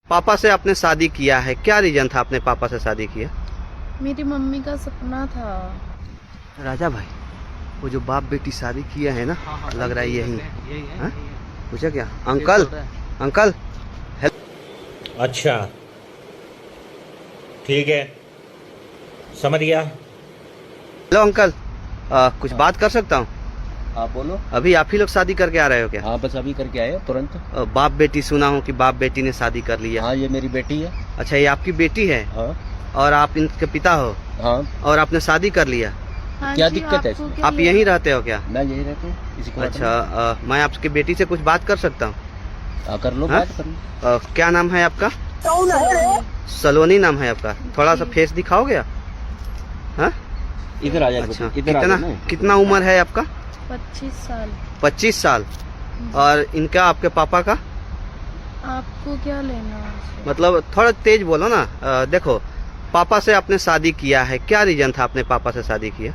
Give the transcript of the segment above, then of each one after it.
पापा से आपने शादी किया है, क्या रीजन था आपने पापा से शादी किया? मेरी मम्मी का सपना था। राजा भाई, वो जो बाप बेटी शादी किया है ना, लग रहा है यही है। पूछा क्या? Uncle, uncle. अच्छा ठीक है, समझ गया। हेलो अंकल, कुछ बात कर सकता हूँ? आप बोलो। अभी आप ही लोग शादी करके आ रहे हो क्या? हाँ बस अभी करके आए तुरंत। बाप बेटी सुना हूँ कि बाप बेटी ने शादी कर लिया। हाँ ये मेरी बेटी है। अच्छा, ये आपकी बेटी है? हाँ। और आप इनके पिता हो? हाँ। और आपने शादी कर लिया? हाँ क्या जी, दिक्कत है? आपको क्या आप यहीं रहते हो क्या? मैं यही रहता हूँ इसी क्वार्टर में। अच्छा, मैं आपकी बेटी से कुछ बात कर सकता हूँ? कर लो हाँ? बात कर लो। क्या नाम है आपका? सलोनी नाम है आपका। थोड़ा सा फेस दिखाओगे आप? हाँ? इधर आ जाओ। अच्छा, इधर आ कितना जाओ ना। कितना उम्र है आपका? 25 साल। 25 साल। और इनका, आपके पापा का? आपको क्या लेना है? मतलब थोड़ा तेज बोलो ना। देखो, पापा से आपने शादी किया है, क्या रीजन था आपने पापा से शादी किया?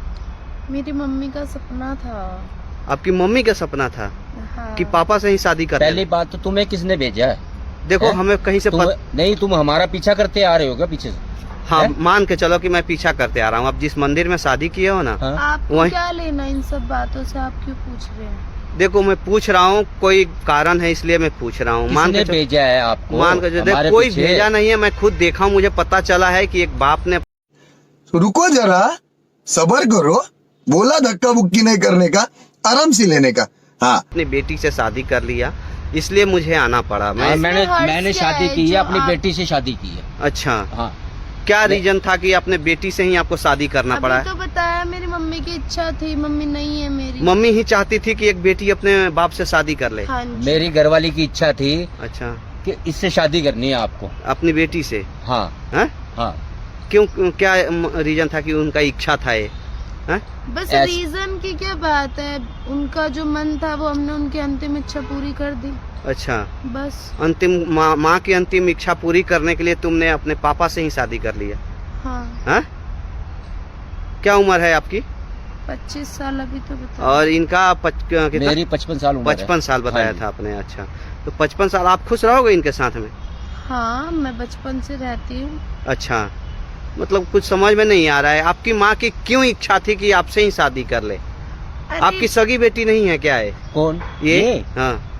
मेरी मम्मी का सपना था। आपकी मम्मी का सपना था हाँ। कि पापा से ही शादी कर? पहली बात तो तुम्हें किसने भेजा है? देखो, है? हमें कहीं से नहीं तुम हमारा पीछा करते आ रहे हो क्या पीछे से? हाँ, है? मान के चलो कि मैं पीछा करते आ रहा हूँ। आप जिस मंदिर में शादी किए हो ना, हाँ? आपको वही- क्या लेना इन सब बातों से? आप क्यों पूछ रहे हैं? देखो मैं पूछ रहा हूँ, कोई कारण है इसलिए मैं पूछ रहा हूँ। मान किसने के भेजा है आपको? मान के चलो, हमारे कोई पीछे? भेजा नहीं है, मैं खुद देखा हूँ। मुझे पता चला है कि एक बाप ने रुको जरा, सबर करो। बोला धक्का बुक्की नहीं करने का, आराम से लेने का। हाँ, अपनी बेटी से शादी कर लिया, इसलिए मुझे आना पड़ा। हाँ, मैं मैंने इसमें हर्ष मैंने क्या शादी है की है, जो अपनी आप- बेटी से शादी की है। अच्छा, हाँ। क्या रीजन था कि अपने बेटी से ही आपको शादी करना पड़ा अभी है? तो बताया, मेरी मम्मी की इच्छा थी। मम्मी नहीं है मेरी। मम्मी ही चाहती थी कि एक बेटी अपने बाप से शादी कर ले। हाँ जी। मेरी घरवाली की इच्छा थी अच्छा, कि इससे शादी करनी है आपको। अपनी बेटी से? हाँ। हैं? हाँ। क्यों, क्या रीजन था कि उनका इच्छा था ये? हैं? बस ऐस- रीजन की क्या बात है, उनका जो मन था वो हमने उनकी अंतिम इच्छा पूरी कर दी। अच्छा, बस। अंतिम माँ की अंतिम इच्छा पूरी करने के लिए तुमने अपने पापा से ही शादी कर लिया? हाँ। हैं? क्या उम्र है आपकी? 25 साल अभी तो बता। और इनका कितना? मेरी 55 साल उम्र है। 55 साल बताया हाँ जी। था आपने। अच्छा, तो 55 साल आप खुश रहोगे इनके साथ में? हाँ, मैं बचपन से रहती हूँ। अच्छा, मतलब कुछ समझ में नहीं आ रहा है, आपकी माँ की क्यों इच्छा थी कि आपसे ही शादी कर ले? अरे, आपकी सगी बेटी नहीं है क्या है कौन ये? हाँ।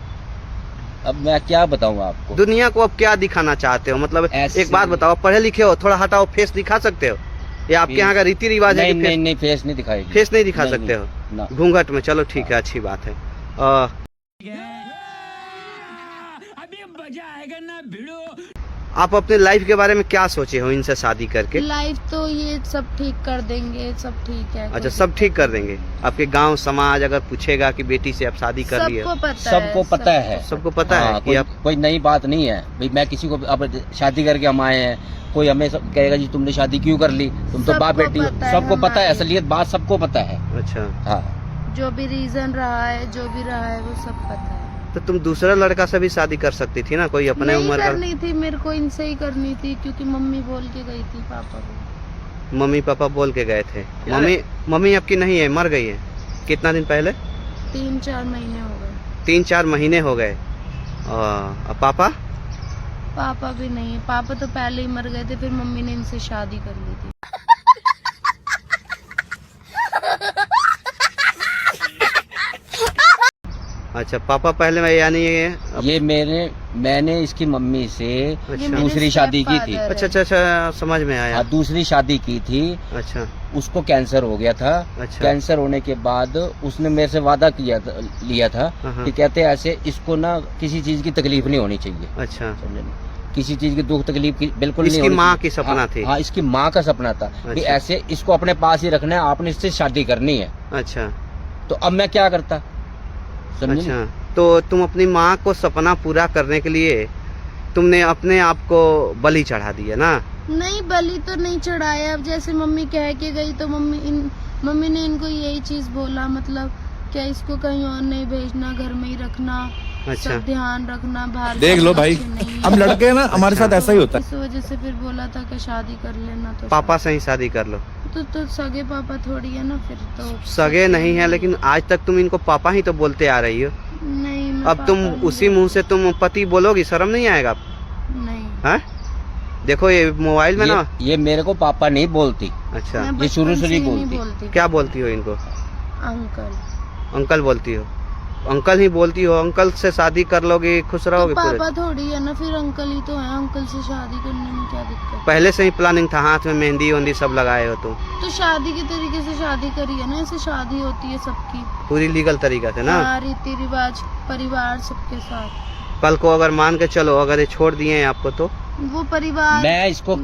अब मैं क्या बताऊँ आपको? दुनिया को अब क्या दिखाना चाहते हो? मतलब ऐसे- एक बात बताओ, पढ़े लिखे हो, थोड़ा हटाओ, फेस दिखा सकते हो? या आपके यहाँ का रीति रिवाज है नहीं कि नहीं नहीं, फेस नहीं दिखाएगी। फेस नहीं दिखा नहीं, सकते हो? ना। घूंघट में? चलो ठीक है, अच्छी बात है। आप अपने लाइफ के बारे में क्या सोचे हो इनसे शादी करके? लाइफ तो ये सब ठीक कर देंगे, सब ठीक है। अच्छा, सब ठीक कर देंगे? आपके गांव समाज अगर पूछेगा कि बेटी से आप शादी कर लिए? सबको पता है। सबको पता है। सबको पता है कि आप? कोई नई बात नहीं है भाई। मैं किसी को अब शादी करके हम आए हैं, कोई हमें कहेगा जी तुमने शादी क्यों कर ली, तुम तो सबको बाप बेटी हो। पता है सबको पता है, हमारे। असलियत बात सबको पता है। अच्छा, हाँ। जो भी रीजन रहा है, जो भी रहा है, वो सब पता है। तो तुम दूसरा लड़का से भी शादी कर सकती थी ना, कोई अपने नहीं उम्र का? करनी थी मेरे को, इनसे ही करनी थी, क्योंकि मम्मी बोल के गई थी पापा को। मम्मी पापा बोल के गए थे? मम्मी आपकी नहीं है, मर गई है। कितना दिन पहले? 3-4 महीने हो गए। 3-4 महीने हो गए। और पापा? पापा भी नहीं है। पापा तो पहले ही मर गए थे, फिर मम्मी ने इनसे शादी कर ली थी। अच्छा, पापा पहले में, यानी ये मैंने इसकी मम्मी से अच्छा। ये मेरे दूसरी शादी की थी। stepfather है। अच्छा अच्छा अच्छा, समझ में आया। हाँ, दूसरी शादी की थी। अच्छा उसको कैंसर हो गया था। अच्छा। कैंसर होने के बाद उसने मेरे से वादा लिया था हाँ। कि कहते ऐसे इसको ना किसी चीज की तकलीफ नहीं होनी चाहिए। अच्छा, समझे ना? किसी चीज की दुख तकलीफ की बिल्कुल नहीं इसकी होनी माँ चाहिए। की सपना हाँ, थी? हाँ, इसकी माँ का सपना था कि अच्छा। ऐसे इसको अपने पास ही रखना है, आपने इससे शादी करनी है। अच्छा तो अब मैं क्या करता, समझे ना? अच्छा, तो तुम अपनी माँ को सपना पूरा करने के लिए तुमने अपने आप को बलि चढ़ा दिया ना? नहीं, बलि तो नहीं चढ़ाया। अब जैसे मम्मी कह के गई तो मम्मी ने इनको यही चीज बोला, मतलब क्या इसको कहीं और नहीं भेजना, घर में ही रखना। अच्छा। सब ध्यान रखना, बाहर देख लो भाई, हम लड़के हैं ना, हमारे साथ ऐसा ही होता है। इस वजह से फिर बोला था कि शादी कर लेना। तो पापा से ही शादी कर लो। तो सगे पापा थोड़ी है ना, फिर तो सगे नहीं है, लेकिन आज तक तुम इनको पापा ही तो बोलते आ रही हो। नहीं, मैं अब तुम पापा नहीं उसी मुंह से तुम पति बोलोगी, शर्म नहीं आएगा? नहीं। हाँ देखो ये मोबाइल में ना ये मेरे को पापा नहीं बोलती, अच्छा मैं ये शुरू बचपन से नहीं ही बोलती। क्या बोलती हो इनको? अंकल। अंकल बोलती हो? अंकल ही बोलती हो? अंकल से शादी कर लोगे खुश तो रहोगे पूरे? पापा थोड़ी है ना, फिर अंकल ही तो है, अंकल से शादी करने में क्या दिक्कत? पहले से ही प्लानिंग था, हाथ में मेहंदी वेहंदी सब लगाए हो तुम? तो शादी के तरीके से शादी करी है ना, ऐसे शादी होती है सबकी, पूरी लीगल तरीका से ना? हाँ, रीति रिवाज परिवार सबके साथ। कल को अगर मान के चलो अगर ये छोड़ दिए हैं आपको तो? वो परिवार मैं इसको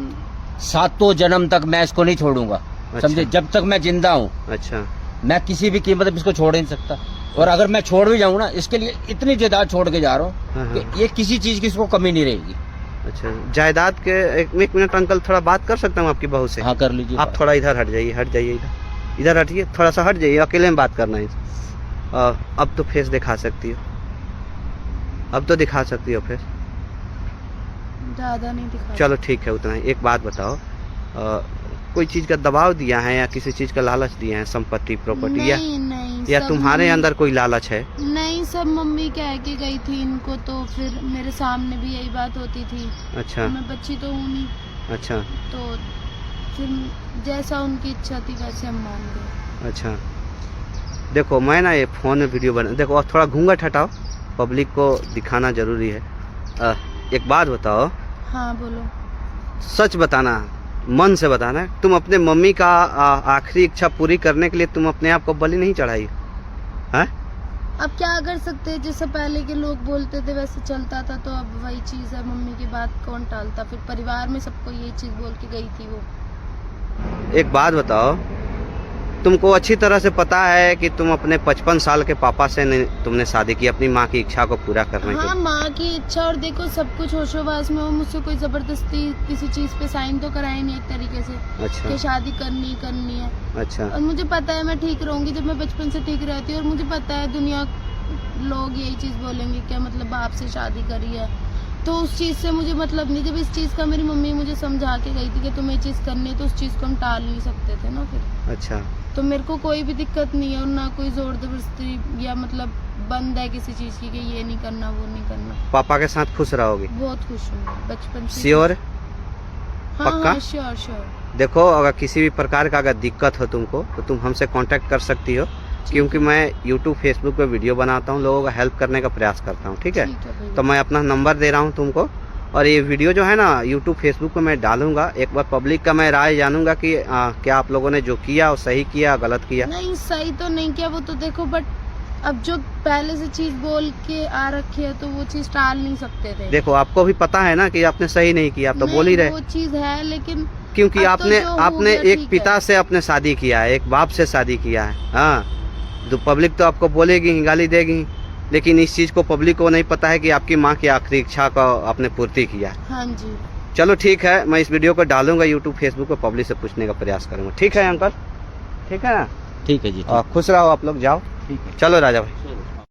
7 जन्म तक मैं इसको नहीं छोड़ूंगा, अच्छा। समझे, जब तक मैं जिंदा हूँ अच्छा मैं किसी भी कीमत पे इसको छोड़ नहीं सकता। और अगर मैं छोड़ भी जाऊँ ना, इसके लिए इतनी जायदाद छोड़ के जा रहा हाँ, हूँ हाँ। कि ये किसी चीज की इसको कमी नहीं रहेगी। अच्छा जायदाद के एक मिनट अंकल थोड़ा बात कर सकता हूँ आपकी बहू से? हाँ कर लीजिए आप बात। थोड़ा इधर हट जाइए, इधर हटिए, थोड़ा सा हट जाइए, अकेले में बात करना है। अब तो फेस दिखा सकती हो, अब तो दिखा सकती हो फेस? ज्यादा नहीं दिखा। चलो ठीक है उतना ही। एक बात बताओ, कोई चीज का दबाव दिया है या किसी चीज का लालच दिया है, संपत्ति प्रॉपर्टी, या नहीं या सब तुम्हारे मम्मी- अंदर कोई लालच है? नहीं, सब मम्मी कह के गई थी इनको, तो फिर मेरे सामने भी यही बात होती थी। अच्छा मैं बच्ची तो हूँ नहीं, अच्छा तो फिर जैसा उनकी इच्छा थी वैसे हम मान गए। अच्छा देखो मैं ना ये फ़ोन में वीडियो बना, देखो और थोड़ा घूंघट हटाओ, पब्लिक को दिखाना जरूरी है। एक बात बताओ, हाँ बोलो। सच बताना, मन से बताना, तुम अपने मम्मी का आखिरी इच्छा पूरी करने के लिए तुम अपने आप को बलि नहीं चढ़ाई? हैं? अब क्या कर सकते हैं, जैसे पहले के लोग बोलते थे वैसे चलता था, तो अब वही चीज़ है, मम्मी की बात कौन टालता, फिर परिवार में सबको यही चीज़ बोल के गई थी वो। एक बात बताओ, तुमको अच्छी तरह से पता है कि तुम अपने 55 साल के पापा से तुमने शादी की अपनी माँ की इच्छा को पूरा करने के हाँ, लिए? माँ की इच्छा, और देखो सब कुछ होशोवास में हो, मुझसे कोई जबरदस्ती किसी चीज़ पे साइन तो कराए नहीं एक तरीके से अच्छा कि शादी करनी है। अच्छा और मुझे पता है मैं ठीक रहूंगी जब मैं बचपन से ठीक रहती हूँ, और मुझे पता है दुनिया लोग यही चीज़ बोलेंगे क्या मतलब बाप से शादी करी है, तो उस चीज़ से मुझे मतलब नहीं। जब इस चीज़ का मेरी मम्मी मुझे समझा के गई थी कि तुम्हें ये चीज़ करनी है, तो उस चीज़ को हम टाल नहीं सकते थे ना फिर। अच्छा तो मेरे को कोई भी दिक्कत नहीं है, और ना कोई जोर जबरदस्ती या मतलब बंद है किसी चीज़ की कि ये नहीं करना वो नहीं करना। पापा के साथ खुश रहोगी? बहुत खुश हूँ मैं बचपन से। श्योर? हाँ पक्का? हाँ श्योर श्योर। देखो अगर किसी भी प्रकार का अगर दिक्कत हो तुमको तो तुम हमसे कांटेक्ट कर सकती हो, क्योंकि मैं यूट्यूब फेसबुक पे वीडियो बनाता हूँ, लोगों का हेल्प करने का प्रयास करता हूँ, ठीक है? भैया। तो मैं अपना नंबर दे रहा हूँ तुमको, और ये वीडियो जो है ना यूट्यूब फेसबुक पे मैं डालूंगा। एक बार पब्लिक का मैं राय जानूंगा कि क्या आप लोगों ने जो किया वो सही किया गलत किया। नहीं सही तो नहीं किया वो तो देखो, बट अब जो पहले से चीज बोल के आ रखी है तो वो चीज टाल नहीं सकते थे। देखो आपको भी पता है ना कि आपने सही नहीं किया, आप तो बोल ही रहे, वो चीज है, लेकिन क्योंकि अब तो आपने जो हो आपने गया एक ठीक पिता है। से अपने शादी किया है, एक बाप से शादी किया है। हाँ तो पब्लिक तो आपको बोलेगी ही, गाली देगी, लेकिन इस चीज को पब्लिक को नहीं पता है कि आपकी माँ की आखिरी इच्छा को आपने पूर्ति किया है। हाँ जी चलो ठीक है, मैं इस वीडियो को डालूंगा यूट्यूब फेसबुक पे, पब्लिक से पूछने का प्रयास करूंगा। ठीक है अंकल? ठीक है ना? ठीक है जी, खुश रहो आप लोग, जाओ। ठीक है। चलो राजा भाई।